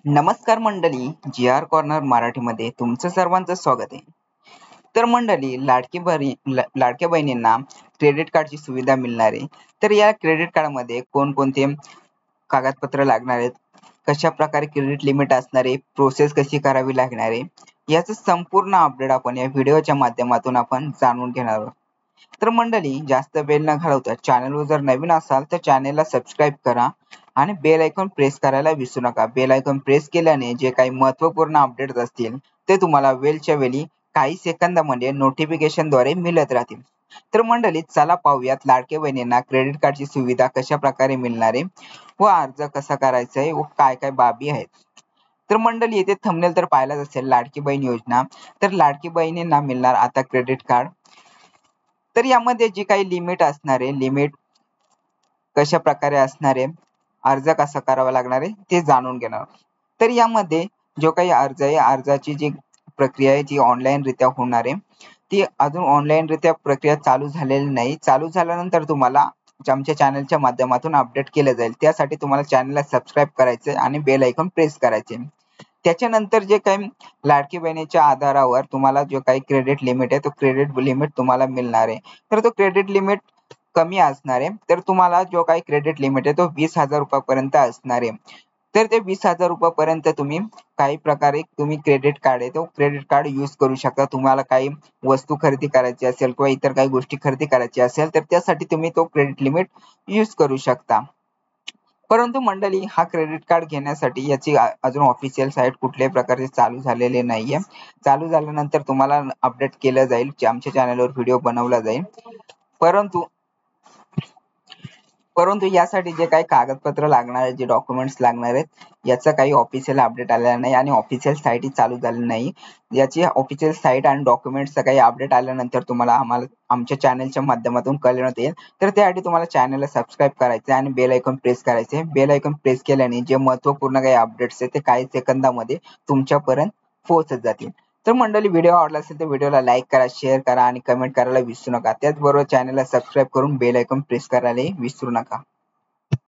नमस्कार मंडळी, जी R corner मराठीमध्ये तुमचं सर्वांचं स्वागत आहे. तर मंडळी, लाडक्या बहिणींना क्रेडिट कार्डची सुविधा मिळणार आहे. तर या क्रेडिट कार्डमध्ये कोणकोणते कागदपत्र लागणार आहेत, कशा प्रकारे क्रेडिट लिमिट असणार आहे, प्रोसेस कशी करावी लागणार आहे, याचं संपूर्ण अपडेट आपण या व्हिडिओच्या माध्यमातून आपण जाणून घेणार आहोत. तर मंडळी, जास्त वेळ न घालवता चॅनलवर जर नवीन असाल तर चॅनलला सबस्क्राईब करा आणि बेल आयकॉन प्रेस करायला विसरू नका. बेल आयकॉन प्रेस केल्याने जे काही महत्त्वपूर्ण अपडेट्स असतील ते तुम्हाला वेळच्या वेळी काही सेकंदामध्ये नोटिफिकेशनद्वारे मिळत राहतील. तर मंडळी, चला पाहूयात लाडक्या बहिणींना क्रेडिट कार्डची सुविधा कशा प्रकारे मिळणार आहे व अर्ज कसा करायचा आहे व काय काय बाबी आहेत. तर मंडळी, येथे थंबनेल तर पाहिलाच असेल, लाडकी बहीण योजना. तर लाडकी बहिणींना मिळणार आता क्रेडिट कार्ड. तर यामध्ये जी काही लिमिट असणार आहे, लिमिट कशा प्रकारे असणार आहे, अर्ज कसा करावा लागणार आहे ते जाणून घेणार. तर यामध्ये जो काही अर्ज आहे, अर्जाची जी प्रक्रिया आहे ती ऑनलाईन रित्या होणार आहे. ती अजून ऑनलाईन रित्या प्रक्रिया चालू झालेली नाही. चालू झाल्यानंतर तुम्हाला आमच्या चॅनलच्या माध्यमातून अपडेट केलं जाईल. त्यासाठी तुम्हाला चॅनलला सबस्क्राईब करायचं आणि बेल आयकॉन प्रेस करायचे. त्याच्यानंतर जे काही लाडकी बहिणीच्या आधारावर तुम्हाला जो काही क्रेडिट लिमिट आहे तो क्रेडिट लिमिट तुम्हाला मिळणार आहे. तर तो क्रेडिट लिमिट कमी असणार आहे. तर तुम्हाला जो काही क्रेडिट लिमिट आहे तो 20,000 रुपयापर्यंत असणार आहे. तर ते 20,000 रुपयापर्यंत तुम्ही काही प्रकारे तुम्ही क्रेडिट कार्ड आहे तो क्रेडिट कार्ड यूज करू शकता. तुम्हाला काही वस्तू खरेदी करायची असेल किंवा इतर काही गोष्टी खरेदी करायची असेल तर त्यासाठी तुम्ही तो क्रेडिट लिमिट यूज करू शकता. परंतु मंडळी, हा क्रेडिट कार्ड घेण्यासाठी याची अजून ऑफिशियल साईट कुठल्याही प्रकारचे चालू झालेले नाहीये. चालू झाल्यानंतर तुम्हाला अपडेट केलं जाईल, आमच्या चॅनलवर व्हिडिओ बनवला जाईल. परंतु परंतु यासाठी जे काही कागदपत्र लागणार आहेत, जे डॉक्युमेंट्स लागणार आहेत, याचा काही ऑफिशियल अपडेट आलेला नाही आणि ऑफिशियल साईटही चालू झाली नाही. याची ऑफिशियल साईट आणि डॉक्युमेंट्सचा काही अपडेट आल्यानंतर तुम्हाला आमच्या चॅनलच्या माध्यमातून कळवण्यात येईल. तर त्यासाठी तुम्हाला चॅनलला सबस्क्राईब करायचे आणि बेल आयकॉन प्रेस करायचे. बेल आयकॉन प्रेस केल्याने जे महत्त्वपूर्ण काही अपडेट्स आहेत ते काही सेकंदामध्ये तुमच्यापर्यंत पोहोचत जातील. तर मंडळी, व्हिडिओ आवडला असेल तर व्हिडिओला लाईक करा, शेअर करा आणि कमेंट करायला विसरू नका. त्याचबरोबर चॅनलला सबस्क्राईब करून बेल आयकॉन प्रेस करायलाही विसरू नका.